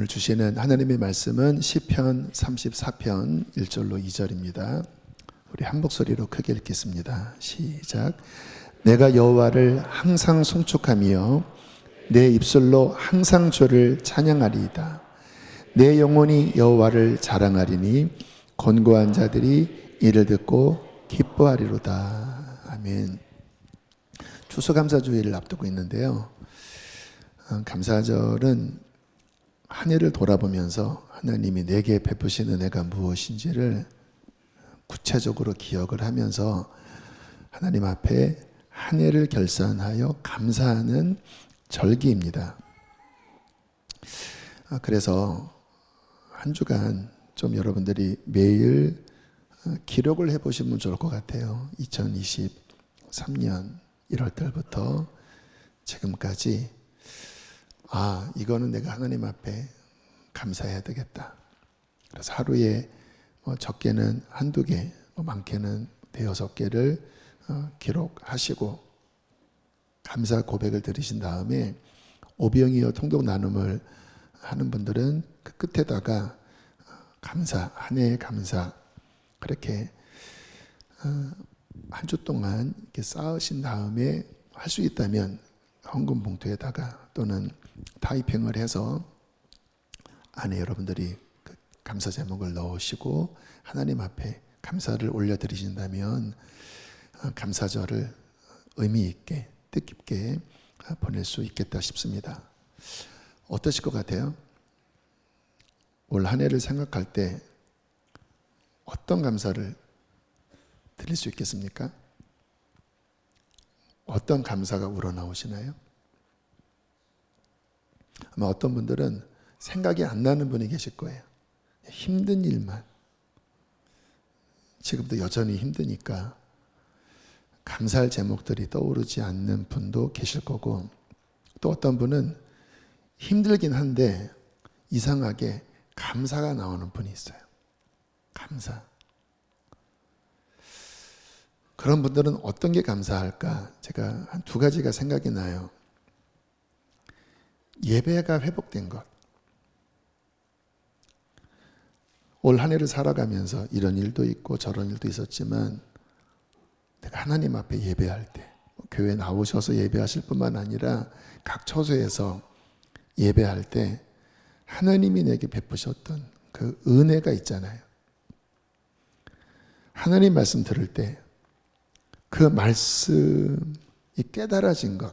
오늘 주시는 하나님의 말씀은 시편 34편 1절로 2절입니다. 우리 한 목소리로 크게 읽겠습니다. 시작. 내가 여호와를 항상 송축하며 내 입술로 항상 주를 찬양하리이다. 내 영혼이 여호와를 자랑하리니 권고한 자들이 이를 듣고 기뻐하리로다. 아멘. 추수감사주일을 앞두고 있는데요. 감사절은 한 해를 돌아보면서 하나님이 내게 베푸신 은혜가 무엇인지를 구체적으로 기억을 하면서 하나님 앞에 한 해를 결산하여 감사하는 절기입니다. 그래서 한 주간 좀 여러분들이 매일 기록을 해보시면 좋을 것 같아요. 2023년 1월 달부터 지금까지 이거는 내가 하나님 앞에 감사해야 되겠다. 그래서 하루에 적게는 한두 개, 많게는 대여섯 개를 기록하시고 감사 고백을 드리신 다음에 오병이어 통독 나눔을 하는 분들은 그 끝에다가 감사, 한 해의 감사 그렇게 한 주 동안 이렇게 쌓으신 다음에 할 수 있다면 헌금 봉투에다가 또는 타이핑을 해서 안에 여러분들이 그 감사 제목을 넣으시고 하나님 앞에 감사를 올려드리신다면 감사절을 의미 있게 뜻깊게 보낼 수 있겠다 싶습니다. 어떠실 것 같아요? 올 한 해를 생각할 때 어떤 감사를 드릴 수 있겠습니까? 어떤 감사가 우러나오시나요? 아마 어떤 분들은 생각이 안 나는 분이 계실 거예요. 힘든 일만. 지금도 여전히 힘드니까 감사할 제목들이 떠오르지 않는 분도 계실 거고, 또 어떤 분은 힘들긴 한데 이상하게 감사가 나오는 분이 있어요. 감사. 그런 분들은 어떤 게 감사할까? 제가 한 두 가지가 생각이 나요. 예배가 회복된 것. 올 한 해를 살아가면서 이런 일도 있고 저런 일도 있었지만 내가 하나님 앞에 예배할 때, 교회 나오셔서 예배하실 뿐만 아니라 각 처소에서 예배할 때 하나님이 내게 베푸셨던 그 은혜가 있잖아요. 하나님 말씀 들을 때 그 말씀이 깨달아진 것.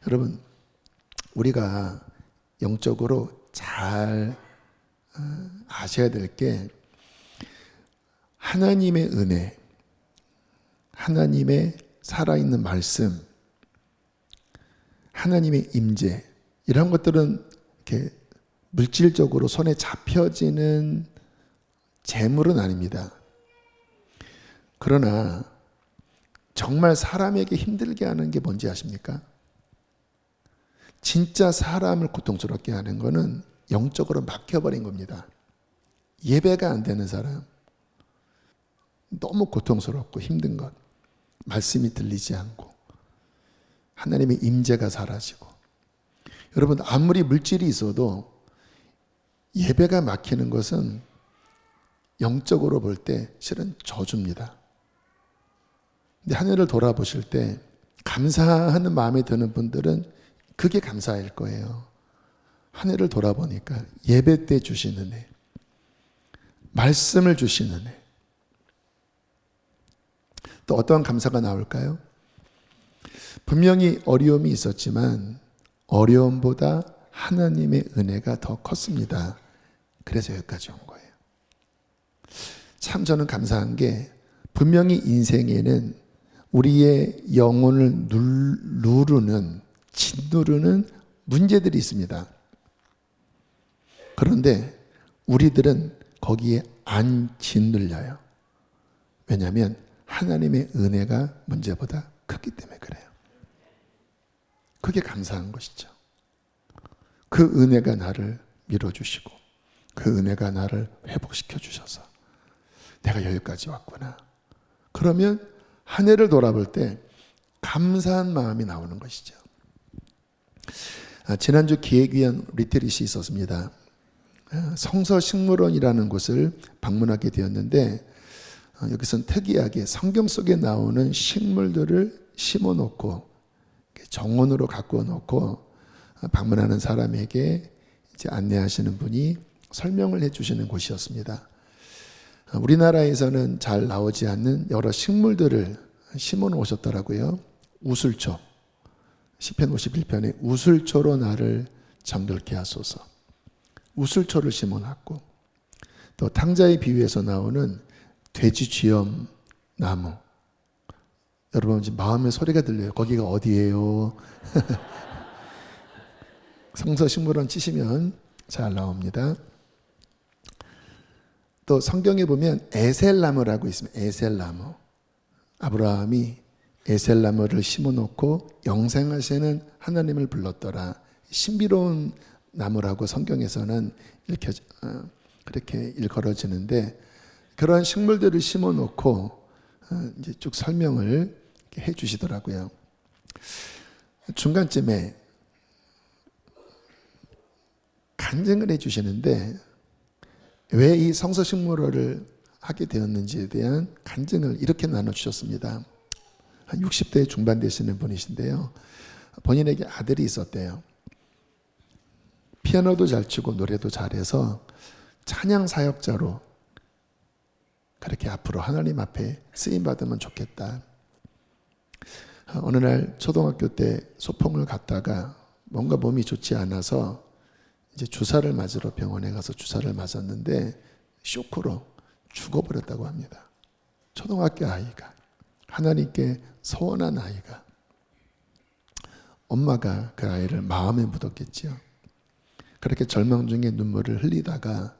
여러분, 우리가 영적으로 잘 아셔야 될 게 하나님의 은혜, 하나님의 살아있는 말씀, 하나님의 임재, 이런 것들은 이렇게 물질적으로 손에 잡혀지는 재물은 아닙니다. 그러나 정말 사람에게 힘들게 하는 게 뭔지 아십니까? 진짜 사람을 고통스럽게 하는 거는 영적으로 막혀버린 겁니다. 예배가 안 되는 사람, 너무 고통스럽고 힘든 것, 말씀이 들리지 않고 하나님의 임재가 사라지고, 여러분 아무리 물질이 있어도 예배가 막히는 것은 영적으로 볼 때 실은 저주입니다. 근데 한 해를 돌아보실 때 감사하는 마음이 드는 분들은 그게 감사일 거예요. 한 해를 돌아보니까 예배 때 주신 은혜, 말씀을 주신 은혜, 또 어떠한 감사가 나올까요? 분명히 어려움이 있었지만 어려움보다 하나님의 은혜가 더 컸습니다. 그래서 여기까지 온 거예요. 참 저는 감사한 게 분명히 인생에는 우리의 영혼을 누르는, 짓누르는 문제들이 있습니다. 그런데 우리들은 거기에 안 짓눌려요. 왜냐하면 하나님의 은혜가 문제보다 크기 때문에 그래요. 그게 감사한 것이죠. 그 은혜가 나를 밀어주시고 그 은혜가 나를 회복시켜 주셔서 내가 여기까지 왔구나. 그러면 한 해를 돌아볼 때 감사한 마음이 나오는 것이죠. 지난주 기획위원 리트릿이 있었습니다. 성서식물원이라는 곳을 방문하게 되었는데 여기서는 특이하게 성경 속에 나오는 식물들을 심어놓고 정원으로 가꾸어 놓고 방문하는 사람에게 이제 안내하시는 분이 설명을 해주시는 곳이었습니다. 우리나라에서는 잘 나오지 않는 여러 식물들을 심어 놓으셨더라고요. 우슬초, 시편 51편에 우슬초로 나를 정결케 하소서. 우슬초를 심어놨고, 또 탕자의 비유에서 나오는 돼지쥐엄 나무. 여러분 지금 마음의 소리가 들려요. 거기가 어디예요? 성서식물원 치시면 잘 나옵니다. 또 성경에 보면 에셀나무라고 있습니다. 에셀나무. 아브라함이 에셀나무를 심어놓고 영생하시는 하나님을 불렀더라. 신비로운 나무라고 성경에서는 그렇게 일컬어지는데, 그러한 식물들을 심어놓고 이제 쭉 설명을 해주시더라고요. 중간쯤에 간증을 해주시는데, 왜 이 성서식물원을 하게 되었는지에 대한 간증을 이렇게 나눠주셨습니다. 한 60대 중반 되시는 분이신데요. 본인에게 아들이 있었대요. 피아노도 잘 치고 노래도 잘해서 찬양 사역자로 그렇게 앞으로 하나님 앞에 쓰임받으면 좋겠다. 어느 날 초등학교 때 소풍을 갔다가 뭔가 몸이 좋지 않아서 이제 주사를 맞으러 병원에 가서 주사를 맞았는데 쇼크로 죽어버렸다고 합니다. 초등학교 아이가, 하나님께 서원한 아이가. 엄마가 그 아이를 마음에 묻었겠지요. 그렇게 절망 중에 눈물을 흘리다가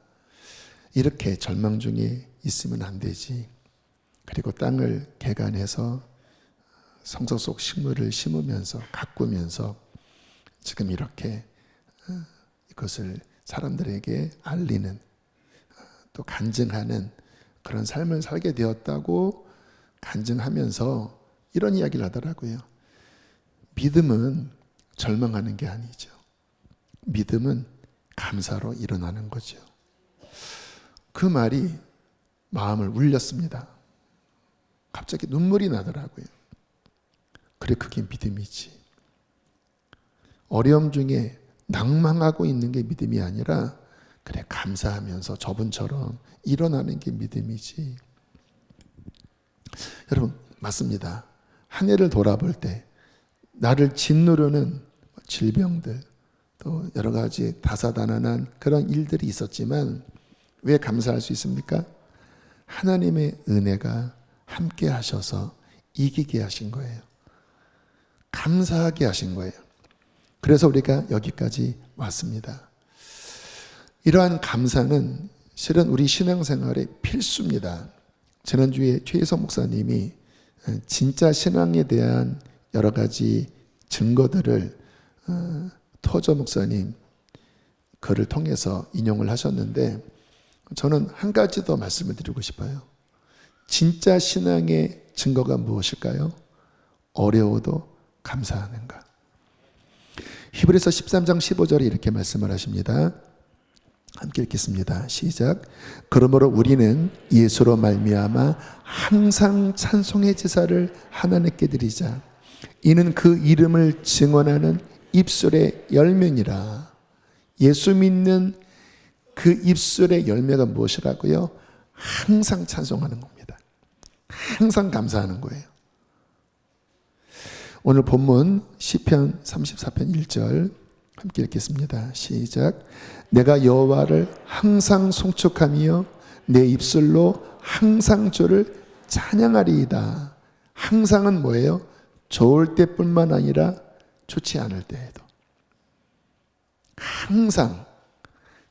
이렇게 절망 중에 있으면 안 되지. 그리고 땅을 개간해서 성서 속 식물을 심으면서 가꾸면서 지금 이렇게 이것을 사람들에게 알리는, 또 간증하는 그런 삶을 살게 되었다고 간증하면서 이런 이야기를 하더라고요. 믿음은 절망하는 게 아니죠. 믿음은 감사로 일어나는 거죠. 그 말이 마음을 울렸습니다. 갑자기 눈물이 나더라고요. 그래, 그게 믿음이지. 어려움 중에 낭망하고 있는 게 믿음이 아니라, 그래, 감사하면서 저분처럼 일어나는 게 믿음이지. 여러분, 맞습니다. 한 해를 돌아볼 때 나를 짓누르는 질병들, 또 여러 가지 다사다난한 그런 일들이 있었지만 왜 감사할 수 있습니까? 하나님의 은혜가 함께 하셔서 이기게 하신 거예요. 감사하게 하신 거예요. 그래서 우리가 여기까지 왔습니다. 이러한 감사는 실은 우리 신앙생활의 필수입니다. 지난주에 최희성 목사님이 진짜 신앙에 대한 여러 가지 증거들을 토저 목사님 글을 통해서 인용을 하셨는데, 저는 한 가지 더 말씀을 드리고 싶어요. 진짜 신앙의 증거가 무엇일까요? 어려워도 감사하는가. 히브리서 13장 15절에 이렇게 말씀을 하십니다. 함께 읽겠습니다. 시작. 그러므로 우리는 예수로 말미암아 항상 찬송의 제사를 하나님께 드리자. 이는 그 이름을 증언하는 입술의 열매니라. 예수 믿는 그 입술의 열매가 무엇이라고요? 항상 찬송하는 겁니다. 항상 감사하는 거예요. 오늘 본문 시편 34편 1절 함께 읽겠습니다. 시작. 내가 여호와를 항상 송축하며 내 입술로 항상 주를 찬양하리이다. 항상은 뭐예요? 좋을 때뿐만 아니라 좋지 않을 때에도 항상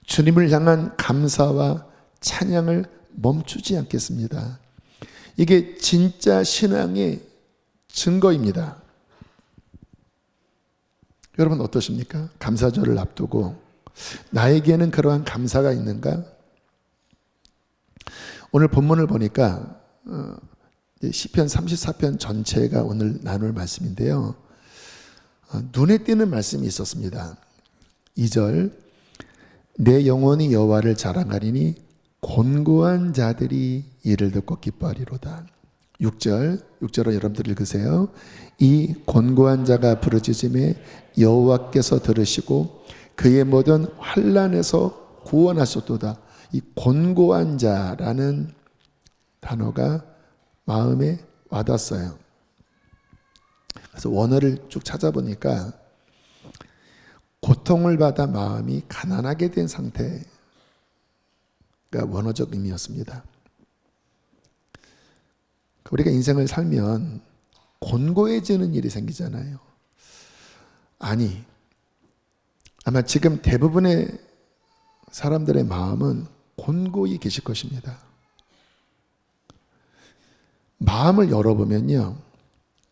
주님을 향한 감사와 찬양을 멈추지 않겠습니다. 이게 진짜 신앙의 증거입니다. 여러분 어떠십니까? 감사절을 앞두고 나에게는 그러한 감사가 있는가? 오늘 본문을 보니까 시편 34편 전체가 오늘 나눌 말씀인데요. 눈에 띄는 말씀이 있었습니다. 2절 내 영혼이 여호와를 자랑하리니 곤고한 자들이 이를 듣고 기뻐하리로다. 6절로 여러분들 읽으세요. 이 곤고한 자가 부르짖음에 여호와께서 들으시고 그의 모든 환난에서 구원하셨도다. 이 곤고한 자라는 단어가 마음에 와닿았어요. 그래서 원어를 쭉 찾아보니까 고통을 받아 마음이 가난하게 된 상태가 원어적 의미였습니다. 우리가 인생을 살면 곤고해지는 일이 생기잖아요. 아니, 아마 지금 대부분의 사람들의 마음은 곤고히 계실 것입니다. 마음을 열어보면요,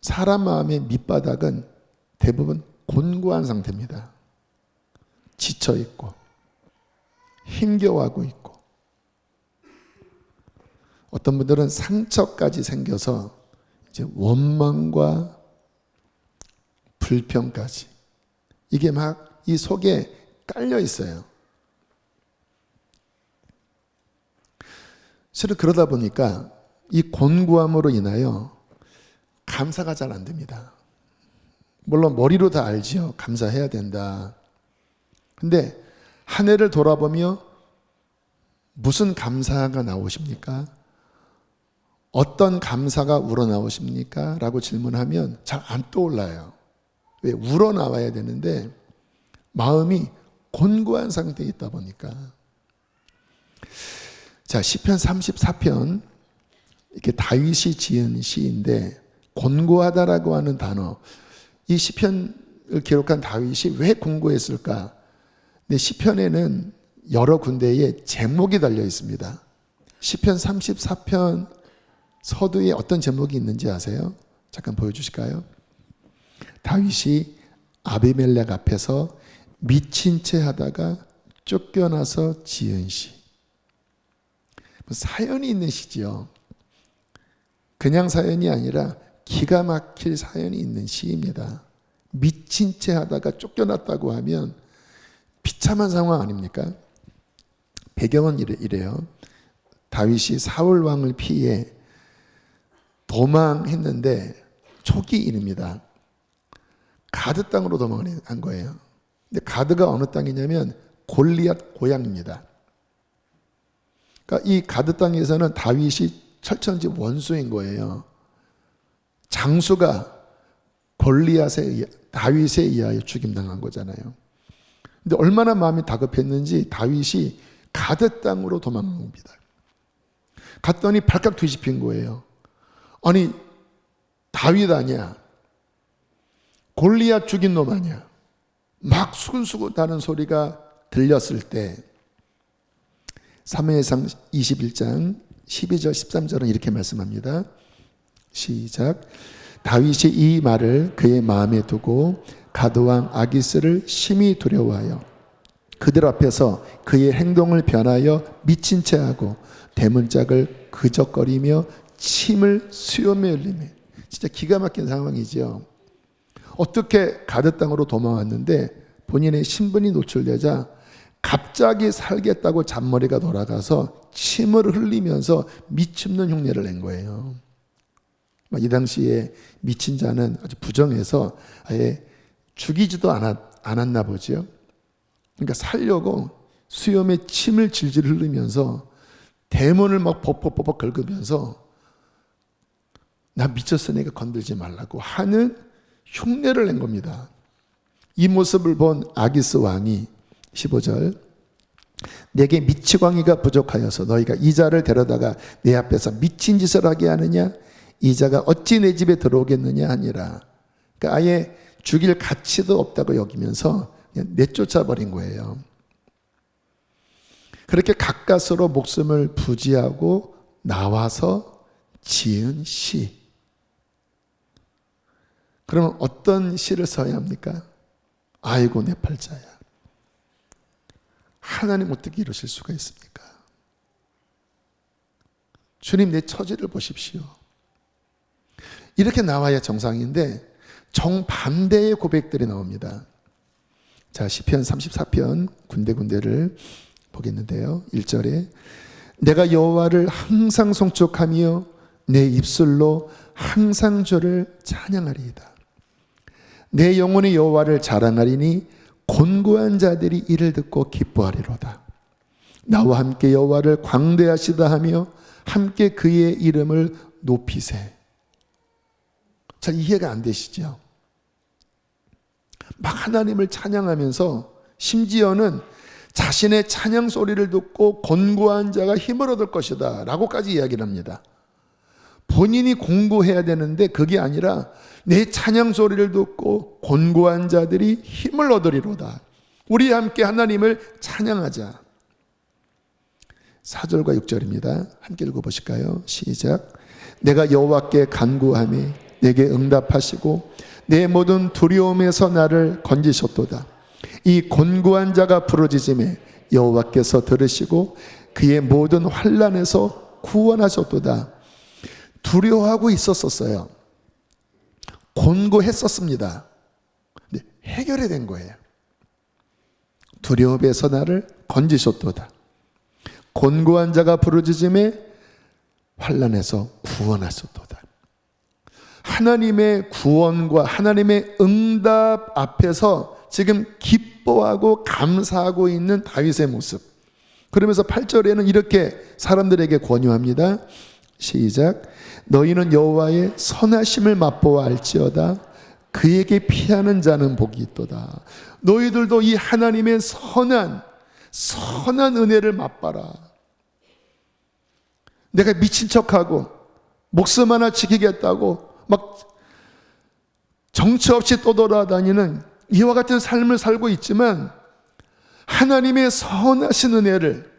사람 마음의 밑바닥은 대부분 곤고한 상태입니다. 지쳐있고 힘겨워하고 있고, 어떤 분들은 상처까지 생겨서 이제 원망과 불평까지 이게 막 이 속에 깔려 있어요. 실은 그러다 보니까 이 곤고함으로 인하여 감사가 잘 안 됩니다. 물론 머리로 다 알지요. 감사해야 된다. 근데 한 해를 돌아보며 무슨 감사가 나오십니까? 어떤 감사가 우러나오십니까? 라고 질문하면 잘 안 떠올라요. 왜? 우러나와야 되는데 마음이 곤고한 상태에 있다 보니까. 자, 시편 34편, 이렇게 다윗이 지은 시인데 곤고하다라고 하는 단어, 이 시편을 기록한 다윗이 왜 곤고했을까? 근데 시편에는 여러 군데에 제목이 달려 있습니다. 시편 34편 서두에 어떤 제목이 있는지 아세요? 잠깐 보여주실까요? 다윗이 아비멜렉 앞에서 미친 채 하다가 쫓겨나서 지은 시. 사연이 있는 시지요. 그냥 사연이 아니라 기가 막힐 사연이 있는 시입니다. 미친 채 하다가 쫓겨났다고 하면 비참한 상황 아닙니까? 배경은 이래요. 다윗이 사울 왕을 피해 도망했는데 초기 일입니다. 가드 땅으로 도망을 한 거예요. 근데 가드가 어느 땅이냐면 골리앗 고향입니다. 그러니까 이 가드 땅에서는 다윗이 철천지 원수인 거예요. 장수가 다윗에 의하여 죽임당한 거잖아요. 근데 얼마나 마음이 다급했는지 다윗이 가드 땅으로 도망간 겁니다. 갔더니 발칵 뒤집힌 거예요. 아니, 다윗 아니야? 골리앗 죽인 놈 아니야? 막 수근수근하는 소리가 들렸을 때 사무엘상 21장 12절 13절은 이렇게 말씀합니다. 시작. 다윗이 이 말을 그의 마음에 두고 가드왕 아기스를 심히 두려워하여 그들 앞에서 그의 행동을 변하여 미친 채 하고 대문짝을 그적거리며 침을 수염에 흘리며. 진짜 기가 막힌 상황이죠. 어떻게 가드 땅으로 도망왔는데 본인의 신분이 노출되자 갑자기 살겠다고 잔머리가 돌아가서 침을 흘리면서 미침는 흉내를 낸 거예요. 이 당시에 미친 자는 아주 부정해서 아예 죽이지도 않았나 보죠. 그러니까 살려고 수염에 침을 질질 흘리면서 대문을 막 벅벅벅벅 긁으면서 나 미쳤으니까 건들지 말라고 하는 흉내를 낸 겁니다. 이 모습을 본 아기스 왕이 15절 내게 미치광이가 부족하여서 너희가 이 자를 데려다가 내 앞에서 미친 짓을 하게 하느냐? 이 자가 어찌 내 집에 들어오겠느냐 하니라. 그러니까 아예 죽일 가치도 없다고 여기면서 그냥 내쫓아 버린 거예요. 그렇게 가까스로 목숨을 부지하고 나와서 지은 시. 그러면 어떤 시를 써야 합니까? 아이고 내 팔자야. 하나님 어떻게 이러실 수가 있습니까? 주님 내 처지를 보십시오. 이렇게 나와야 정상인데 정반대의 고백들이 나옵니다. 자, 시편 34편 군데군데를 보겠는데요. 1절에 내가 여호와를 항상 송축하며 내 입술로 항상 주를 찬양하리이다. 내 영혼이 여호와를 자랑하리니 곤고한 자들이 이를 듣고 기뻐하리로다. 나와 함께 여호와를 광대하시다 하며 함께 그의 이름을 높이세. 잘 이해가 안 되시죠? 막 하나님을 찬양하면서 심지어는 자신의 찬양 소리를 듣고 곤고한 자가 힘을 얻을 것이다 라고까지 이야기를 합니다. 본인이 공고해야 되는데 그게 아니라 내 찬양 소리를 듣고 곤고한 자들이 힘을 얻으리로다. 우리 함께 하나님을 찬양하자. 4절과 6절입니다. 함께 읽어보실까요? 시작. 내가 여호와께 간구하며 내게 응답하시고 내 모든 두려움에서 나를 건지셨도다. 이 곤고한 자가 부르짖음에 여호와께서 들으시고 그의 모든 환난에서 구원하셨도다. 두려워하고 있었어요. 곤고했었습니다. 근데 해결이 된 거예요. 두려움에서 나를 건지셨도다. 곤고한 자가 부르짖음에 환난에서 구원하셨도다. 하나님의 구원과 하나님의 응답 앞에서 지금 기뻐하고 감사하고 있는 다윗의 모습. 그러면서 8절에는 이렇게 사람들에게 권유합니다. 시작. 너희는 여호와의 선하심을 맛보아 알지어다. 그에게 피하는 자는 복이 있도다. 너희들도 이 하나님의 선한 은혜를 맛봐라. 내가 미친 척하고 목숨 하나 지키겠다고 막 정처 없이 떠돌아다니는 이와 같은 삶을 살고 있지만 하나님의 선하신 은혜를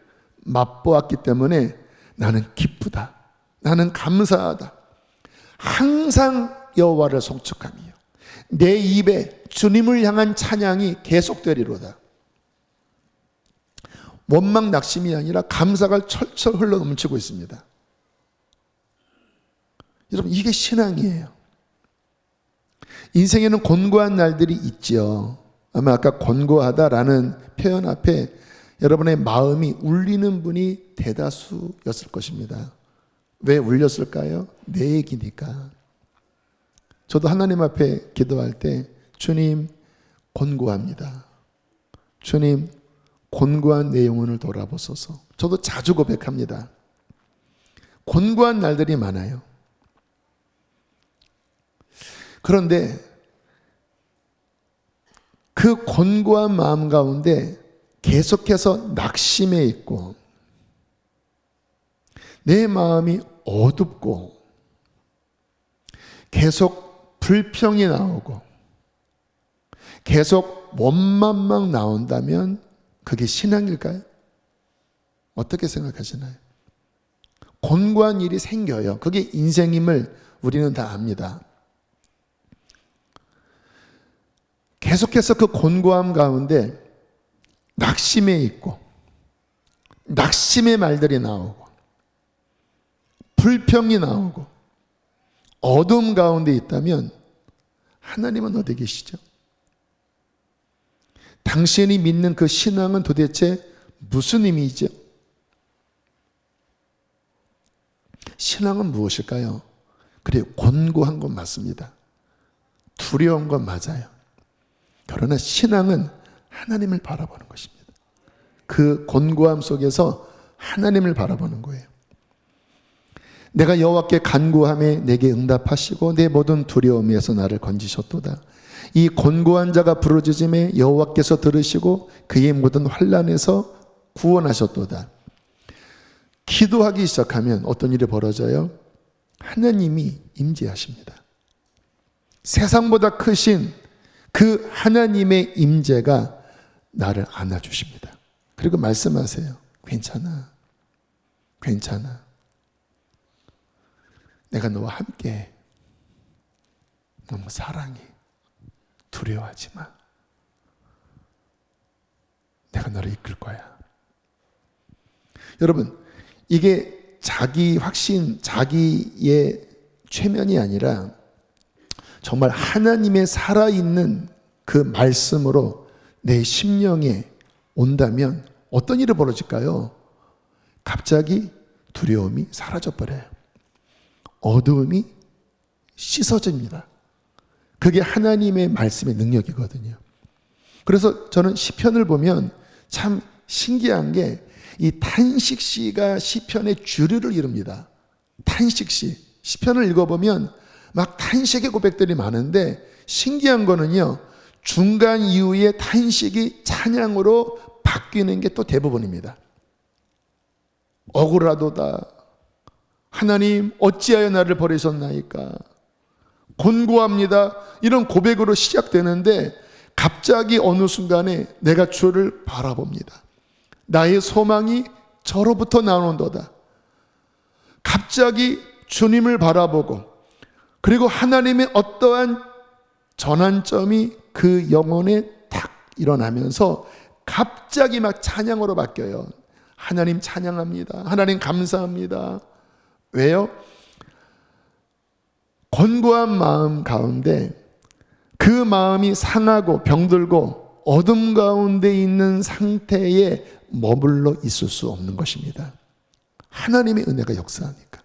맛보았기 때문에 나는 기쁘다. 나는 감사하다. 항상 여호와를 송축하며 내 입에 주님을 향한 찬양이 계속되리로다. 원망 낙심이 아니라 감사가 철철 흘러 넘치고 있습니다. 여러분, 이게 신앙이에요. 인생에는 곤고한 날들이 있죠. 아마 아까 곤고하다라는 표현 앞에 여러분의 마음이 울리는 분이 대다수였을 것입니다. 왜 울렸을까요? 내 얘기니까. 저도 하나님 앞에 기도할 때 주님 곤고합니다. 주님 곤고한 내 영혼을 돌아보소서. 저도 자주 고백합니다. 곤고한 날들이 많아요. 그런데 그 곤고한 마음 가운데 계속해서 낙심해 있고 내 마음이 어둡고 계속 불평이 나오고 계속 원망만 나온다면 그게 신앙일까요? 어떻게 생각하시나요? 곤고한 일이 생겨요. 그게 인생임을 우리는 다 압니다. 계속해서 그 곤고함 가운데 낙심해 있고 낙심의 말들이 나오고 불평이 나오고 어둠 가운데 있다면 하나님은 어디 계시죠? 당신이 믿는 그 신앙은 도대체 무슨 의미이죠? 신앙은 무엇일까요? 그래요, 곤고한 건 맞습니다. 두려운 건 맞아요. 그러나 신앙은 하나님을 바라보는 것입니다. 그 곤고함 속에서 하나님을 바라보는 거예요. 내가 여호와께 간구하며 내게 응답하시고 내 모든 두려움에서 나를 건지셨도다. 이 곤고한 자가 부르짖음에 여호와께서 들으시고 그의 모든 환난에서 구원하셨도다. 기도하기 시작하면 어떤 일이 벌어져요? 하나님이 임재하십니다. 세상보다 크신 그 하나님의 임재가 나를 안아주십니다. 그리고 말씀하세요. 괜찮아. 괜찮아. 내가 너와 함께 너무 사랑해. 두려워하지 마. 내가 너를 이끌 거야. 여러분, 이게 자기 확신, 자기의 최면이 아니라 정말 하나님의 살아있는 그 말씀으로 내 심령에 온다면 어떤 일이 벌어질까요? 갑자기 두려움이 사라져버려요. 어두움이 씻어집니다. 그게 하나님의 말씀의 능력이거든요. 그래서 저는 시편을 보면 참 신기한 게 이 탄식시가 시편의 주류를 이룹니다. 탄식시. 시편을 읽어보면 막 탄식의 고백들이 많은데 신기한 거는요, 중간 이후에 탄식이 찬양으로 바뀌는 게 또 대부분입니다. 억울하도다. 하나님 어찌하여 나를 버리셨나이까. 곤고합니다. 이런 고백으로 시작되는데 갑자기 어느 순간에 내가 주를 바라봅니다. 나의 소망이 저로부터 나오는도다. 갑자기 주님을 바라보고, 그리고 하나님의 어떠한 전환점이 그 영혼에 딱 일어나면서 갑자기 막 찬양으로 바뀌어요. 하나님 찬양합니다. 하나님 감사합니다. 왜요? 곤고한 마음 가운데 그 마음이 상하고 병들고 어둠 가운데 있는 상태에 머물러 있을 수 없는 것입니다. 하나님의 은혜가 역사하니까,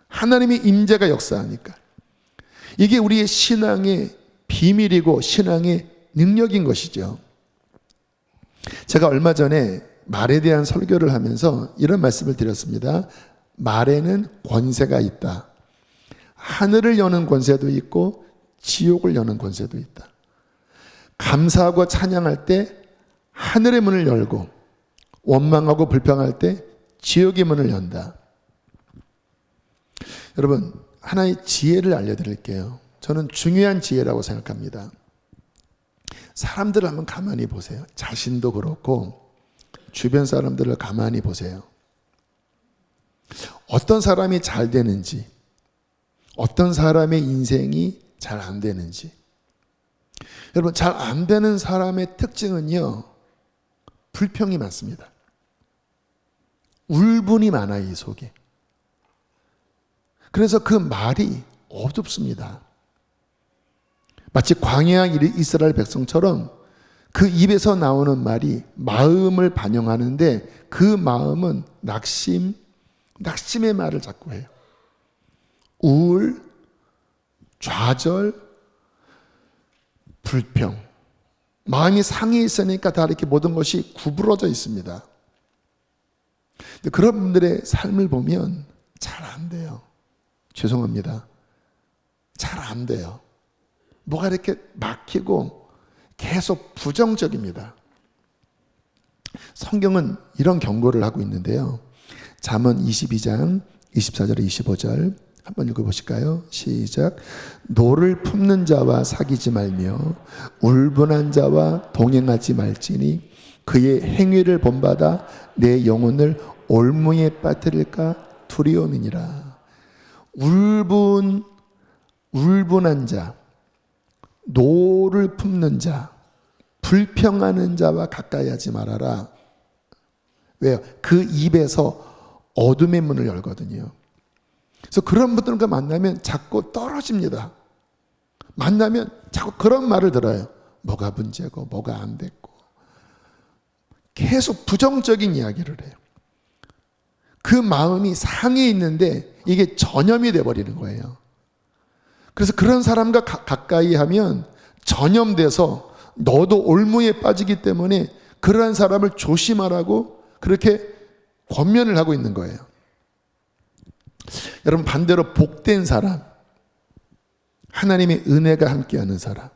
하나님의 임재가 역사하니까. 이게 우리의 신앙의 비밀이고 신앙의 능력인 것이죠. 제가 얼마 전에 말에 대한 설교를 하면서 이런 말씀을 드렸습니다. 말에는 권세가 있다. 하늘을 여는 권세도 있고 지옥을 여는 권세도 있다. 감사하고 찬양할 때 하늘의 문을 열고, 원망하고 불평할 때 지옥의 문을 연다. 여러분, 하나의 지혜를 알려드릴게요. 저는 중요한 지혜라고 생각합니다. 사람들을 한번 가만히 보세요. 자신도 그렇고 주변 사람들을 가만히 보세요. 어떤 사람이 잘 되는지, 어떤 사람의 인생이 잘 안 되는지. 여러분, 잘 안 되는 사람의 특징은요, 불평이 많습니다. 울분이 많아요, 이 속에. 그래서 그 말이 어둡습니다. 마치 광야 이스라엘 백성처럼 그 입에서 나오는 말이 마음을 반영하는데 그 마음은 낙심의 말을 자꾸 해요. 우울, 좌절, 불평. 마음이 상해 있으니까 다 이렇게 모든 것이 구부러져 있습니다. 근데 그런 분들의 삶을 보면 잘 안 돼요. 죄송합니다. 잘 안 돼요. 뭐가 이렇게 막히고 계속 부정적입니다. 성경은 이런 경고를 하고 있는데요. 잠언 22장 24절 25절 한번 읽어보실까요? 시작. 노를 품는 자와 사귀지 말며 울분한 자와 동행하지 말지니 그의 행위를 본받아 내 영혼을 올무에 빠뜨릴까 두려움이니라. 울분한 자, 노를 품는 자, 불평하는 자와 가까이 하지 말아라. 왜요? 그 입에서 어둠의 문을 열거든요. 그래서 그런 분들과 만나면 자꾸 떨어집니다. 만나면 자꾸 그런 말을 들어요. 뭐가 문제고 뭐가 안 됐고 계속 부정적인 이야기를 해요. 그 마음이 상해 있는데 이게 전염이 돼버리는 거예요. 그래서 그런 사람과 가까이 하면 전염돼서 너도 올무에 빠지기 때문에 그러한 사람을 조심하라고 그렇게 권면을 하고 있는 거예요. 여러분, 반대로 복된 사람, 하나님의 은혜가 함께하는 사람,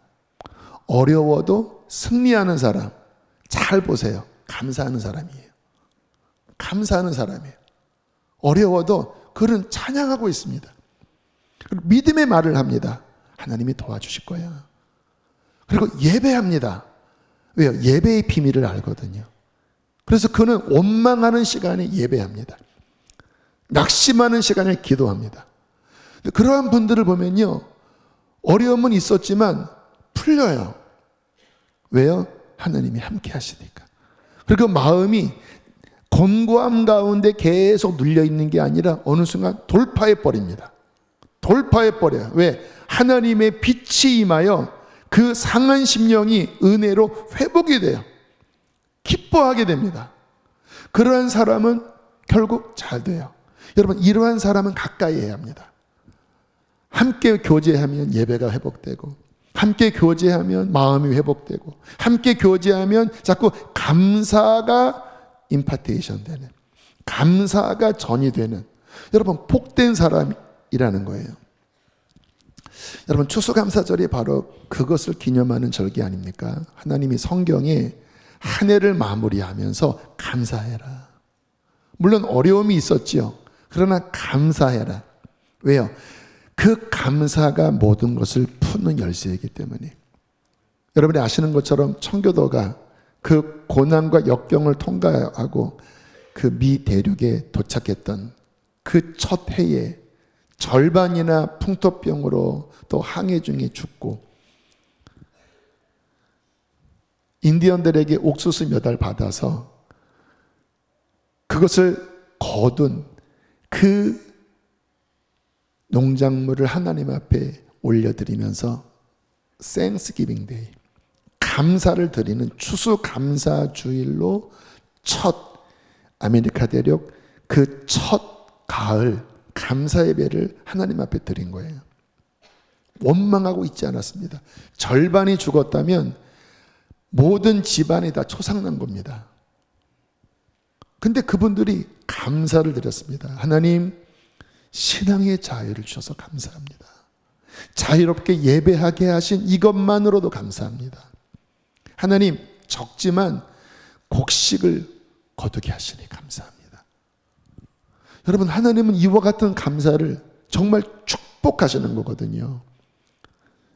어려워도 승리하는 사람, 잘 보세요. 감사하는 사람이에요. 감사하는 사람이에요. 어려워도 그는 찬양하고 있습니다. 믿음의 말을 합니다. 하나님이 도와주실 거야. 그리고 예배합니다. 왜요? 예배의 비밀을 알거든요. 그래서 그는 원망하는 시간에 예배합니다. 낙심하는 시간에 기도합니다. 그러한 분들을 보면요, 어려움은 있었지만 풀려요. 왜요? 하나님이 함께 하시니까. 그리고 마음이 곤고함 가운데 계속 눌려있는 게 아니라 어느 순간 돌파해 버립니다. 돌파해 버려요. 왜? 하나님의 빛이 임하여 그 상한 심령이 은혜로 회복이 돼요. 기뻐하게 됩니다. 그러한 사람은 결국 잘 돼요. 여러분, 이러한 사람은 가까이 해야 합니다. 함께 교제하면 예배가 회복되고, 함께 교제하면 마음이 회복되고, 함께 교제하면 자꾸 감사가 임파테이션 되는, 감사가 전이 되는, 여러분 복된 사람이라는 거예요. 여러분, 추수감사절이 바로 그것을 기념하는 절기 아닙니까? 하나님이 성경에 한 해를 마무리하면서 감사해라. 물론 어려움이 있었지요. 그러나 감사해라. 왜요? 그 감사가 모든 것을 푸는 열쇠이기 때문에. 여러분이 아시는 것처럼 청교도가 그 고난과 역경을 통과하고 그 미 대륙에 도착했던 그 첫 해에 절반이나 풍토병으로 또 항해 중에 죽고, 인디언들에게 옥수수 몇 알 받아서 그것을 거둔 그 농작물을 하나님 앞에 올려드리면서 Thanksgiving Day, 감사를 드리는 추수감사 주일로 첫 아메리카 대륙 그 첫 가을 감사 예배를 하나님 앞에 드린 거예요. 원망하고 있지 않았습니다. 절반이 죽었다면 모든 집안이 다 초상난 겁니다. 근데 그분들이 감사를 드렸습니다. 하나님, 신앙의 자유를 주셔서 감사합니다. 자유롭게 예배하게 하신 이것만으로도 감사합니다. 하나님, 적지만 곡식을 거두게 하시니 감사합니다. 여러분, 하나님은 이와 같은 감사를 정말 축복하시는 거거든요.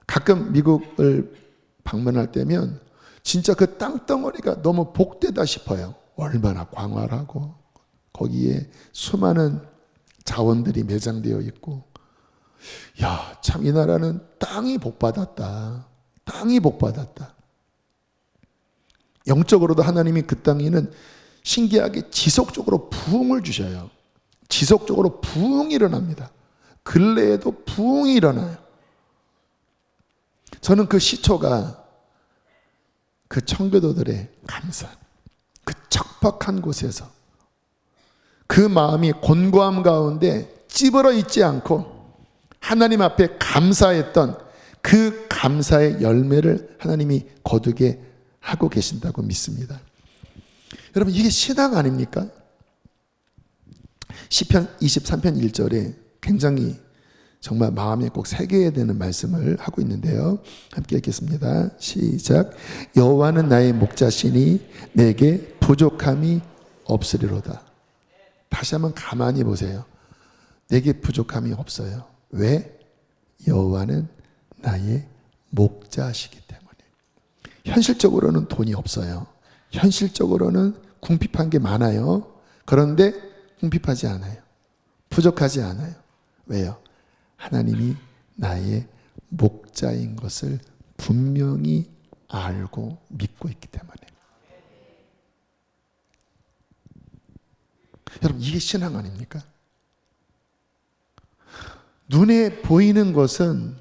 가끔 미국을 방문할 때면 진짜 그 땅덩어리가 너무 복되다 싶어요. 얼마나 광활하고 거기에 수많은 자원들이 매장되어 있고, 야, 참 이 나라는 땅이 복받았다. 땅이 복받았다. 영적으로도 하나님이 그 땅에는 신기하게 지속적으로 부흥을 주셔요. 지속적으로 부흥이 일어납니다. 근래에도 부흥이 일어나요. 저는 그 시초가 그 청교도들의 감사, 그 척박한 곳에서 그 마음이 곤고함 가운데 찌버러 있지 않고 하나님 앞에 감사했던 그 감사의 열매를 하나님이 거두게 하고 계신다고 믿습니다. 여러분, 이게 신앙 아닙니까? 시편 23편 1절에 굉장히 정말 마음에 꼭 새겨야 되는 말씀을 하고 있는데요. 함께 읽겠습니다. 시작. 여호와는 나의 목자시니 내게 부족함이 없으리로다. 다시 한번 가만히 보세요. 내게 부족함이 없어요. 왜? 여호와는 나의 목자시기 때문에. 현실적으로는 돈이 없어요. 현실적으로는 궁핍한 게 많아요. 그런데 궁핍하지 않아요. 부족하지 않아요. 왜요? 하나님이 나의 목자인 것을 분명히 알고 믿고 있기 때문에. 여러분, 이게 신앙 아닙니까? 눈에 보이는 것은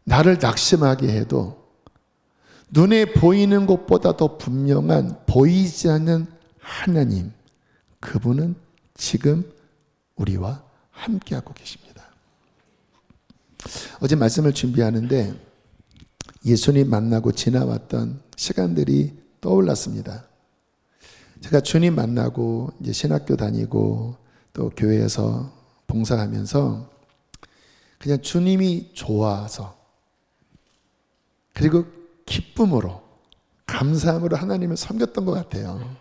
나를 낙심하게 해도 눈에 보이는 것보다 더 분명한 보이지 않는 하나님, 그분은 지금 우리와 함께하고 계십니다. 어제 말씀을 준비하는데 예수님 만나고 지나왔던 시간들이 떠올랐습니다. 제가 주님 만나고 이제 신학교 다니고 또 교회에서 봉사하면서 그냥 주님이 좋아서, 그리고 기쁨으로, 감사함으로 하나님을 섬겼던 것 같아요.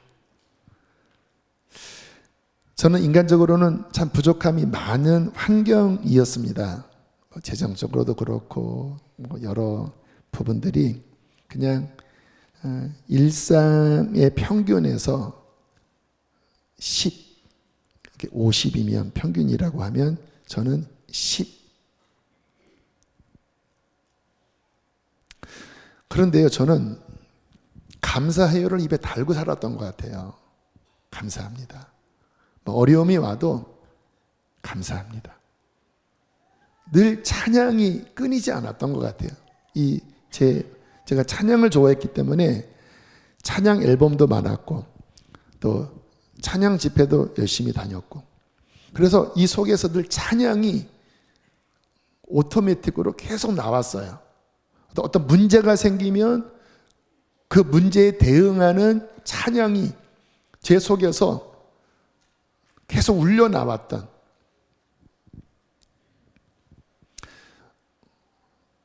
저는 인간적으로는 참 부족함이 많은 환경이었습니다. 재정적으로도 그렇고 여러 부분들이 그냥 일상의 평균에서 10, 50이면 평균이라고 하면 저는 10. 그런데요, 저는 감사해요를 입에 달고 살았던 것 같아요. 감사합니다. 어려움이 와도 감사합니다. 늘 찬양이 끊이지 않았던 것 같아요. 이 제 제가 찬양을 좋아했기 때문에 찬양 앨범도 많았고 또 찬양 집회도 열심히 다녔고, 그래서 이 속에서 늘 찬양이 오토매틱으로 계속 나왔어요. 어떤 문제가 생기면 그 문제에 대응하는 찬양이 제 속에서 계속 울려 나왔던,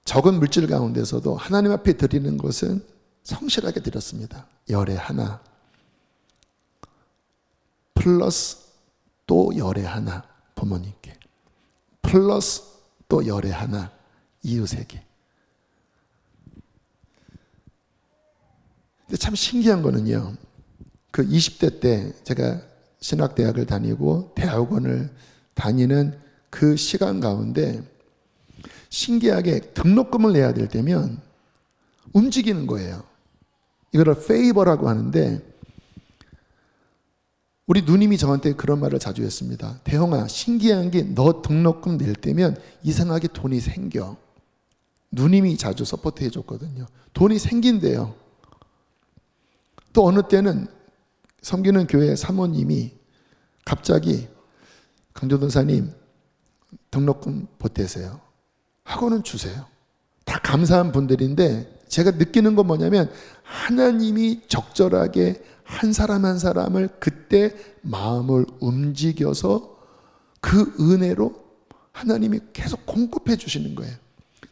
적은 물질 가운데서도 하나님 앞에 드리는 것은 성실하게 드렸습니다. 열에 하나 플러스 또 열에 하나 부모님께, 플러스 또 열에 하나 이웃에게. 근데 참 신기한 거는요, 그 20대 때 제가 신학대학을 다니고 대학원을 다니는 그 시간 가운데 신기하게 등록금을 내야 될 때면 움직이는 거예요. 이거를 페이버라고 하는데, 우리 누님이 저한테 그런 말을 자주 했습니다. 대형아, 신기한 게 너 등록금 낼 때면 이상하게 돈이 생겨. 누님이 자주 서포트 해줬거든요. 돈이 생긴대요. 또 어느 때는 섬기는 교회 사모님이 갑자기 강조도사님 등록금 보태세요 하고는 주세요. 다 감사한 분들인데 제가 느끼는 건 뭐냐면, 하나님이 적절하게 한 사람 한 사람을 그때 마음을 움직여서 그 은혜로 하나님이 계속 공급해 주시는 거예요.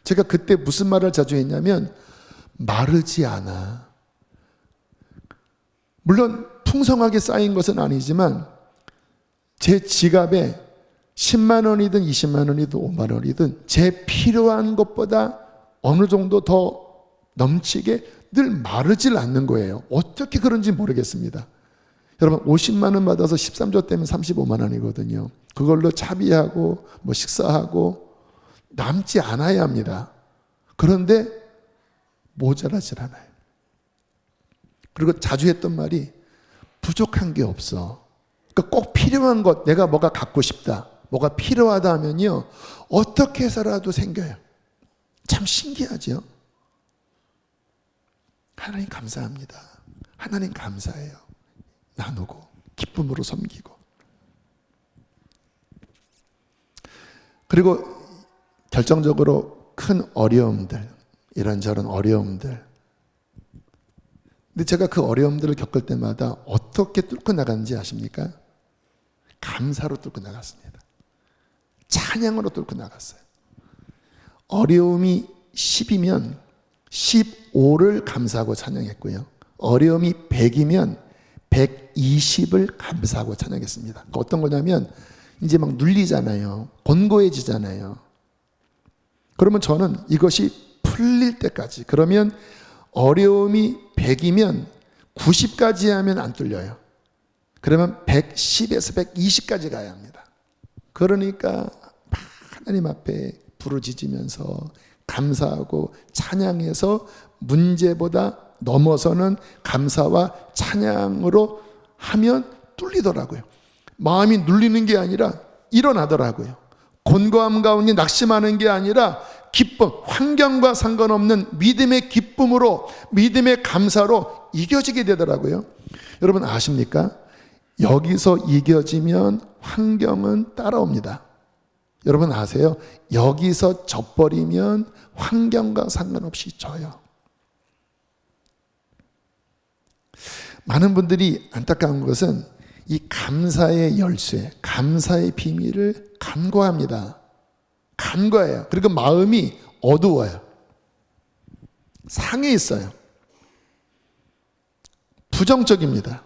제가 그때 무슨 말을 자주 했냐면, 마르지 않아. 물론 풍성하게 쌓인 것은 아니지만 제 지갑에 10만 원이든 20만 원이든 5만 원이든 제 필요한 것보다 어느 정도 더 넘치게 늘 마르질 않는 거예요. 어떻게 그런지 모르겠습니다. 여러분, 50만 원 받아서 13조 때면 35만 원이거든요. 그걸로 차비하고 뭐 식사하고 남지 않아야 합니다. 그런데 모자라질 않아요. 그리고 자주 했던 말이 부족한 게 없어. 그러니까 꼭 필요한 것, 내가 뭐가 갖고 싶다, 뭐가 필요하다 하면요, 어떻게 해서라도 생겨요. 참 신기하죠? 하나님 감사합니다. 하나님 감사해요. 나누고 기쁨으로 섬기고. 그리고 결정적으로 큰 어려움들, 이런저런 어려움들. 근데 제가 그 어려움들을 겪을 때마다 어떻게 뚫고 나갔는지 아십니까? 감사로 뚫고 나갔습니다. 찬양으로 뚫고 나갔어요. 어려움이 10이면 15를 감사하고 찬양했고요. 어려움이 100이면 120을 감사하고 찬양했습니다. 어떤 거냐면 이제 막 눌리잖아요. 곤고해지잖아요. 그러면 저는 이것이 풀릴 때까지, 그러면 어려움이 100이면 90까지 하면 안 뚫려요. 그러면 110에서 120까지 가야 합니다. 그러니까 하나님 앞에 부르짖으면서 감사하고 찬양해서 문제보다 넘어서는 감사와 찬양으로 하면 뚫리더라고요. 마음이 눌리는 게 아니라 일어나더라고요. 곤고함 가운데 낙심하는 게 아니라 기쁨, 환경과 상관없는 믿음의 기쁨으로, 믿음의 감사로 이겨지게 되더라고요. 여러분 아십니까? 여기서 이겨지면 환경은 따라옵니다. 여러분 아세요? 여기서 져버리면 환경과 상관없이 져요. 많은 분들이 안타까운 것은 이 감사의 열쇠, 감사의 비밀을 간과합니다. 간과해요. 그리고 마음이 어두워요. 상해 있어요. 부정적입니다.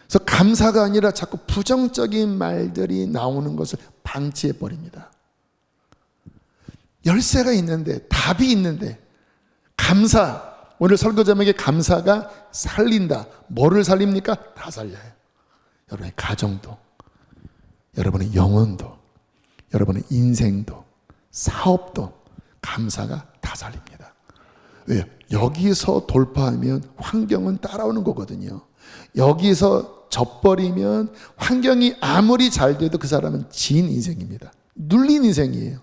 그래서 감사가 아니라 자꾸 부정적인 말들이 나오는 것을 방치해 버립니다. 열쇠가 있는데, 답이 있는데, 감사, 오늘 설교 제목에 감사가 살린다. 뭐를 살립니까? 다 살려요. 여러분의 가정도, 여러분의 영혼도, 여러분의 인생도, 사업도 감사가 다 살립니다. 왜요? 여기서 돌파하면 환경은 따라오는 거거든요. 여기서 져버리면 환경이 아무리 잘 돼도 그 사람은 진 인생입니다. 눌린 인생이에요.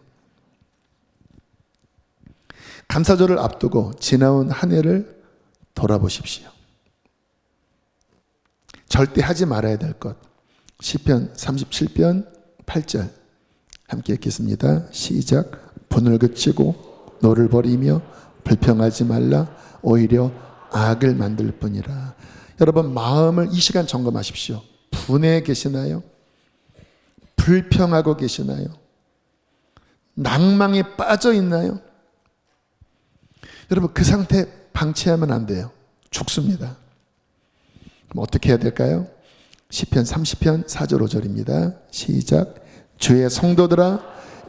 감사절을 앞두고 지나온 한 해를 돌아보십시오. 절대 하지 말아야 될 것. 시편 37편 8절 함께 읽겠습니다. 시작. 분을 그치고 노를 버리며 불평하지 말라. 오히려 악을 만들 뿐이라. 여러분, 마음을 이 시간 점검하십시오. 분해 계시나요? 불평하고 계시나요? 낭망에 빠져 있나요? 여러분, 그 상태 방치하면 안 돼요. 죽습니다. 그럼 어떻게 해야 될까요? 시편 30편 4절 5절입니다. 시작. 주의 성도들아,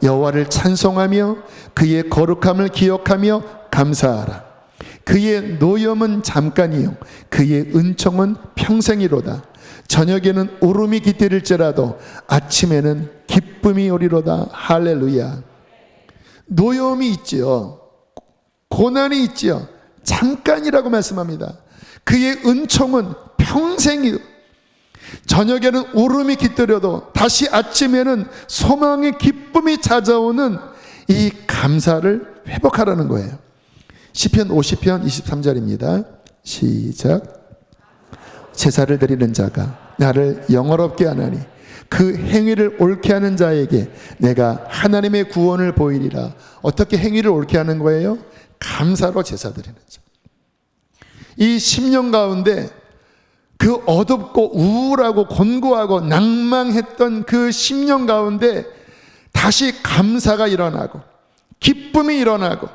여호와를 찬송하며 그의 거룩함을 기억하며 감사하라. 그의 노염은 잠깐이요 그의 은총은 평생이로다. 저녁에는 울음이 깃들일지라도 아침에는 기쁨이 오리로다. 할렐루야. 노염이 있지요, 고난이 있지요, 잠깐이라고 말씀합니다. 그의 은총은 평생이, 저녁에는 울음이 깃들여도 다시 아침에는 소망의 기쁨이 찾아오는 이 감사를 회복하라는 거예요. 시편 50편 23절입니다. 시작. 제사를 드리는 자가 나를 영화롭게 하나니 그 행위를 옳게 하는 자에게 내가 하나님의 구원을 보이리라. 어떻게 행위를 옳게 하는 거예요? 감사로 제사 드리는 자. 이 10년 가운데 그 어둡고 우울하고 곤고하고 낭망했던 그 10년 가운데 다시 감사가 일어나고 기쁨이 일어나고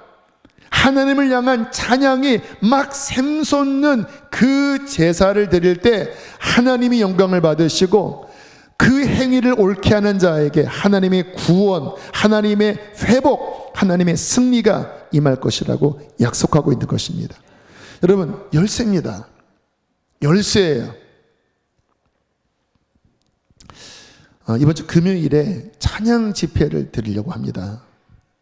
하나님을 향한 찬양이 막 샘솟는 그 제사를 드릴 때 하나님이 영광을 받으시고 그 행위를 옳게 하는 자에게 하나님의 구원, 하나님의 회복, 하나님의 승리가 임할 것이라고 약속하고 있는 것입니다. 여러분, 열쇠입니다. 열쇠예요. 이번 주 금요일에 찬양 집회를 드리려고 합니다.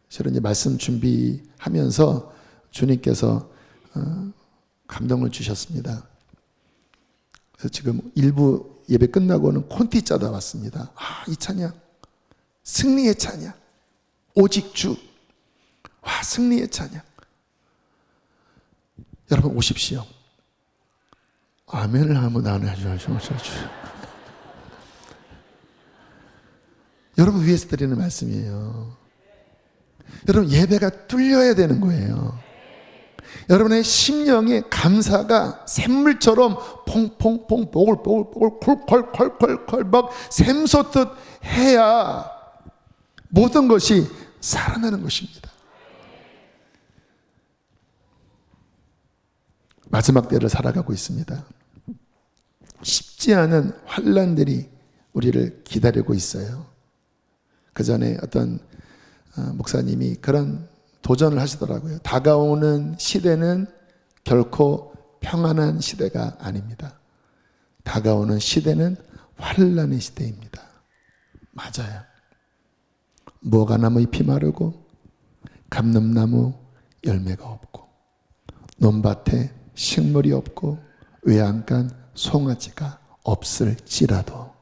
실은 이제 말씀 준비하면서 주님께서 감동을 주셨습니다. 그래서 지금 일부 예배 끝나고는 콘티 짜다 왔습니다. 이 찬양, 승리의 찬양, 오직 주, 승리의 찬양. 여러분 오십시오. 아멘을 하면 안 해주셔. 여러분 위해서 드리는 말씀이에요. 여러분, 예배가 뚫려야 되는 거예요. 여러분의 심령의 감사가 샘물처럼 퐁퐁퐁 뽀글뽀글 콜콜콜콜콜 막 샘솟듯 해야 모든 것이 살아나는 것입니다. 마지막 때를 살아가고 있습니다. 쉽지 않은 환난들이 우리를 기다리고 있어요. 그 전에 어떤 목사님이 그런 도전을 하시더라고요. 다가오는 시대는 결코 평안한 시대가 아닙니다. 다가오는 시대는 환난의 시대입니다. 맞아요. 무화과나무 잎이 마르고 감람나무 열매가 없고 논밭에 식물이 없고 외양간 송아지가 없을지라도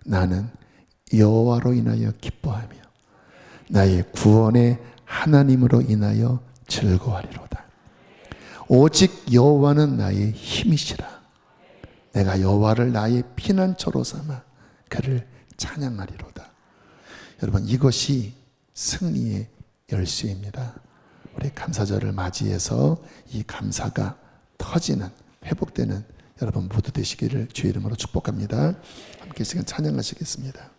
나는 여호와로 인하여 기뻐하며 나의 구원의 하나님으로 인하여 즐거워하리로다. 오직 여호와는 나의 힘이시라. 내가 여호와를 나의 피난처로 삼아 그를 찬양하리로다. 여러분, 이것이 승리의 열쇠입니다. 우리 감사절을 맞이해서 이 감사가 터지는, 회복되는 여러분 모두 되시기를 주의 이름으로 축복합니다. 함께 시간 찬양하시겠습니다.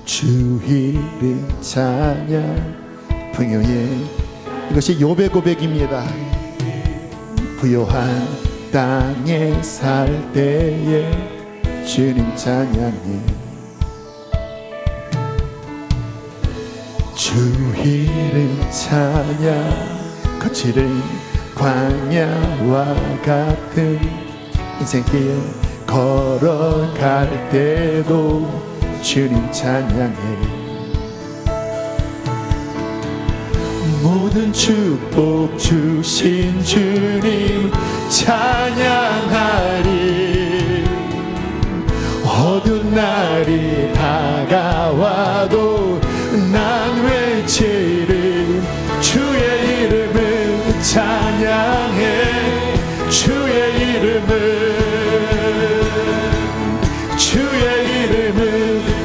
주 이름 찬양 부요해. 이것이 욥의 고백입니다. 부요한 땅에 살 때에 주님 찬양해. 주 이름 찬양. 거칠은 광야와 같은 인생길 걸어갈 때도 주님 찬양해. 모든 축복 주신 주님 찬양하리. 어두운 날이 다가와도 난 외치리. 주의 이름을 찬양해. 주의 이름을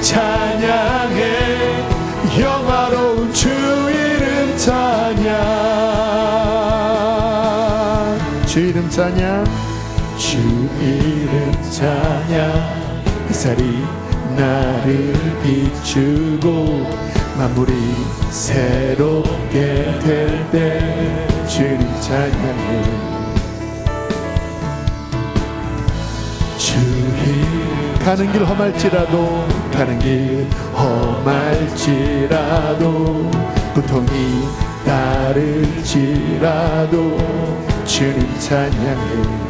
찬양해. 영화로운 주 이름 찬양. 주 이름 찬양. 주 이름 찬양. 햇살이 나를 비추고 만물이 새롭게 될 때 주님 찬양해. 주님 가는 길 험할지라도 고통이 따를지라도 주님 찬양해.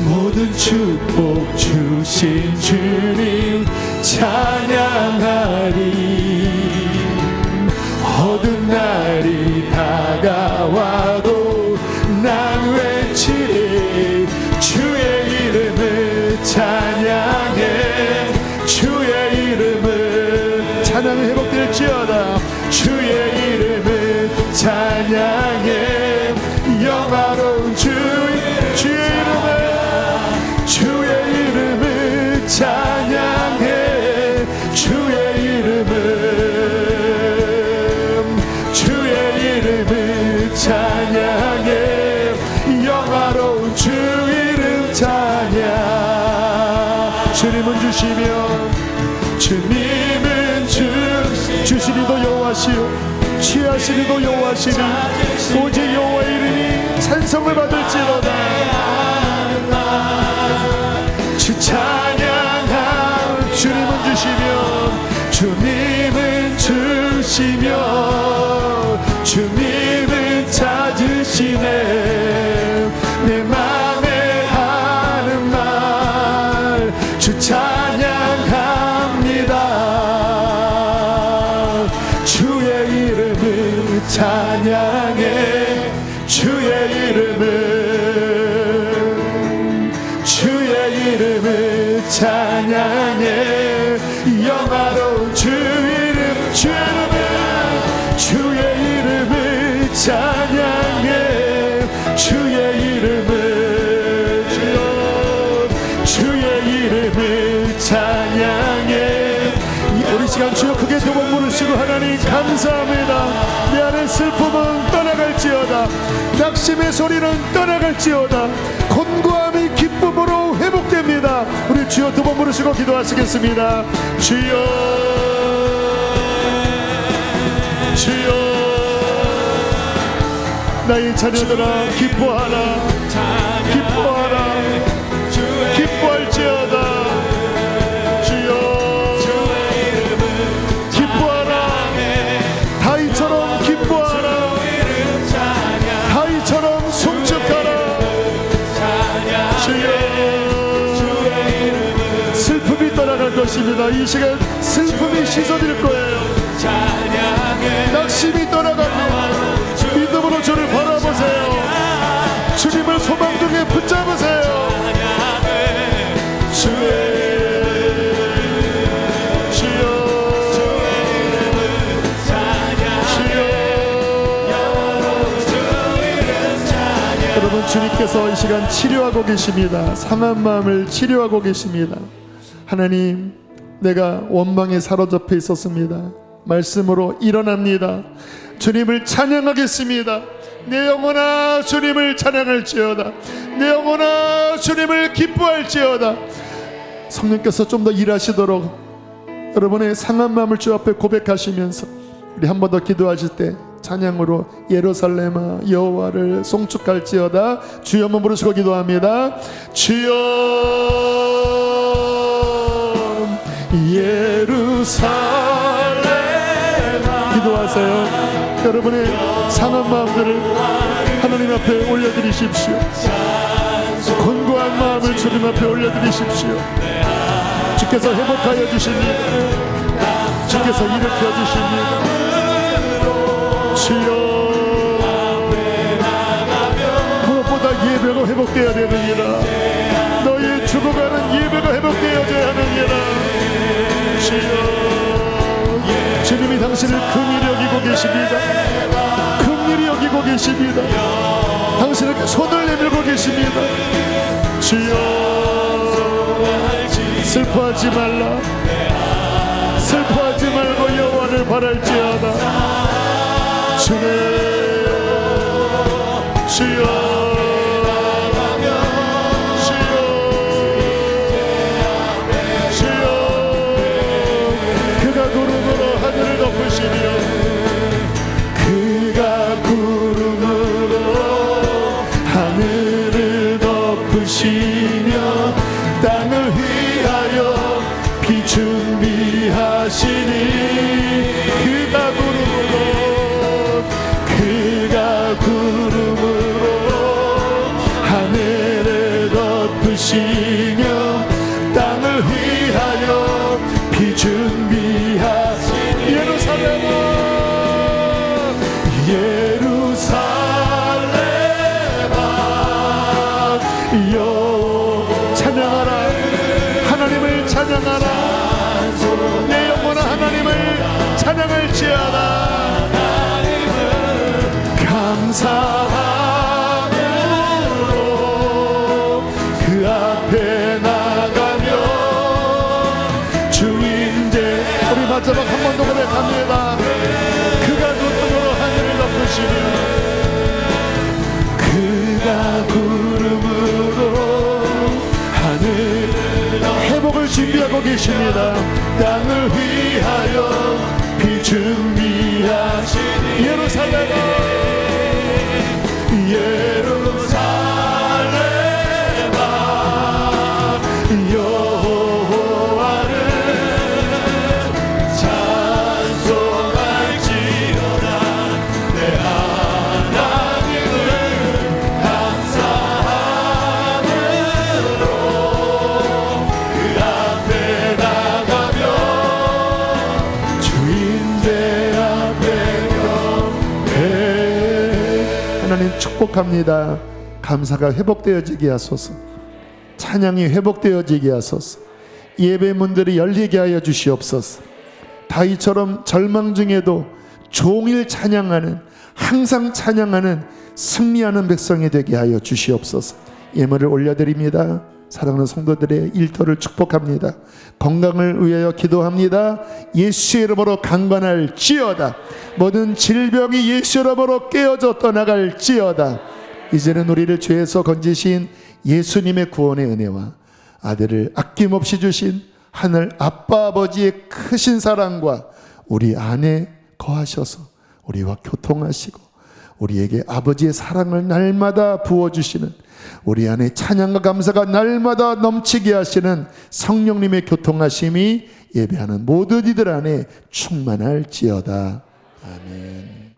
모든 축복 주신 주님 찬양하리. 어두운 날이 다가와도 난 외치리. 주의 이름을 찬양해. 주의 이름을 찬양이 회복될지어다. 주의 이름을 찬양해. 영화로운 주의 이름을 찬양해. 주의 이름을 찬양해. 영화로운 주 이름 찬양. 주님은 주시리도 여호와시요 취하시리도 여호와시니 오직 여호와 이름이 찬송을 받을지로다. 주 찬양함. 주님은 찾으시네. 내 맘에 하는 말 주 찬양합니다. 주의 이름을 찬양해. 주의 이름을 찬양해. 영화로운 주의 이름을 찬양해. 주의 이름을 찬양해. 우리 시간 주여 크게 두 번 부르시고 하나님 감사합니다. 내 안의 슬픔은 떠나갈지어다. 낙심의 소리는 떠나갈지어다. 곤고함이 기쁨으로 회복됩니다. 우리 주여 두 번 부르시고 기도하시겠습니다. 주여 나의 자녀들아 기뻐하라. 기뻐할지어다. 주여 기뻐하라. 다윗처럼 기뻐하라. 다윗처럼 송축하라. 주여 슬픔이 떠나갈 것입니다. 이 시간 슬픔이 씻어질 거예요. 낙심이 떠나갑니다. 믿음으로 주를 바라보세요. 주님을 소망 중에 붙잡으세요. 여러분 주님께서 이 시간 치료하고 계십니다. 상한 마음을 치료하고 계십니다. 하나님, 내가 원망에 사로잡혀 있었습니다. 말씀으로 일어납니다. 주님을 찬양하겠습니다. 내 영혼아 주님을 찬양할지어다. 내 영혼아 주님을 기뻐할지어다. 성령께서 좀 더 일하시도록 여러분의 상한 마음을 주 앞에 고백하시면서 우리 한 번 더 기도하실 때 찬양으로 예루살렘아 여호와를 송축할지어다. 주여 한번 부르시고 기도합니다. 주여 예루살렘아. 기도하세요. 여러분의 상한 마음들을 하나님 앞에 올려드리십시오. 곤고한 마음을 주님 앞에 올려드리십시오. 주께서 회복하여 주십니다. 주께서 주께서 일으켜 주십니다. 주여, 무엇보다 예배가 회복되어야 되느니라. 너희 죽어가는 예배가 회복되어야 하느니라. 주여, 주님이 당신을 긍휼히 여기고 계십니다. 긍휼히 여기고 계십니다. 당신에게 손을 내밀고 계십니다. 주여, 슬퍼하지 말라. 슬퍼하지 말고 여호와를 바랄지어다. 주여, 주여, 땅을 위하여 비 준비하시니 그가 구름으로 하늘을 덮으시며 땅을 위하여 비 준비하시니 찬양하라. 내 영혼아 하나님을 찬양할지어다. 감사함으로 그 앞에 나가며 주인제 우리 마지막 한 번 더 고백합니다. 그가 구름으로 하늘을 덮으시며 그가 구름으로 하늘 회복을 준비하고 계십니다. 땅을 위하여 비 준비하시니 예루살렘아 여호와를 찬송할지어다. 내 하나님을 감사함으로 그 앞에 나가며 주인의 앞에 경배. 하나님 축복합니다. 감사가 회복되어지게 하소서. 찬양이 회복되어지게 하소서. 예배 문들이 열리게 하여 주시옵소서. 다윗처럼 절망 중에도 종일 찬양하는, 항상 찬양하는 승리하는 백성이 되게 하여 주시옵소서. 예물을 올려드립니다. 사랑하는 성도들의 일터를 축복합니다. 건강을 위하여 기도합니다. 예수의 이름으로 강건할지어다. 모든 질병이 예수의 이름으로 깨어져 떠나갈지어다. 이제는 우리를 죄에서 건지신 예수님의 구원의 은혜와 아들을 아낌없이 주신 하늘 아빠 아버지의 크신 사랑과 우리 안에 거하셔서 우리와 교통하시고 우리에게 아버지의 사랑을 날마다 부어주시는, 우리 안에 찬양과 감사가 날마다 넘치게 하시는 성령님의 교통하심이 예배하는 모든 이들 안에 충만할지어다. 아멘.